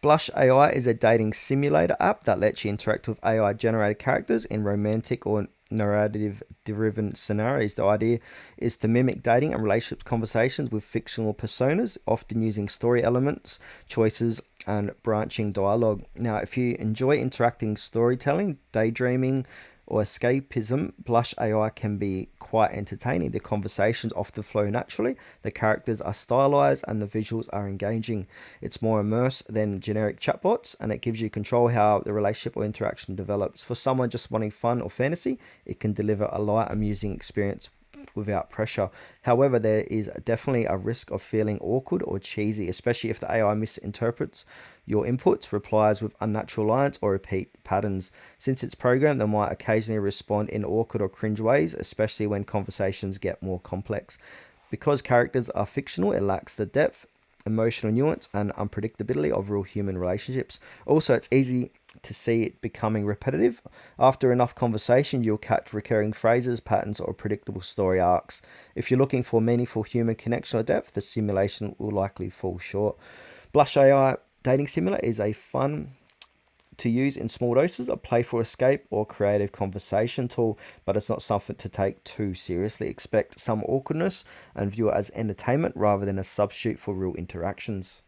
Blush AI is a dating simulator app that lets you interact with AI generated characters in romantic or narrative driven scenarios. The idea is to mimic dating and relationship conversations with fictional personas, often using story elements, choices, and branching dialogue. Now, if you enjoy interacting storytelling, daydreaming, or escapism, Blush AI can be quite entertaining. The conversations often flow naturally, the characters are stylized, and the visuals are engaging. It's more immersive than generic chatbots, and it gives you control how the relationship or interaction develops. For someone just wanting fun or fantasy, it can deliver a light, amusing experience without pressure. However, there is definitely a risk of feeling awkward or cheesy, especially if the AI misinterprets your inputs, replies with unnatural lines, or repeat patterns. Since it's programmed, they might occasionally respond in awkward or cringe ways, especially when conversations get more complex. Because characters are fictional, it lacks the depth, emotional nuance, and unpredictability of real human relationships. Also, it's easy to see it becoming repetitive. After enough conversation, you'll catch recurring phrases, patterns, or predictable story arcs. If you're looking for meaningful human connection or depth, the simulation will likely fall short. Blush AI Dating Simulator is a fun to use in small doses, a playful escape or creative conversation tool, but it's not something to take too seriously. Expect some awkwardness and view it as entertainment rather than a substitute for real interactions.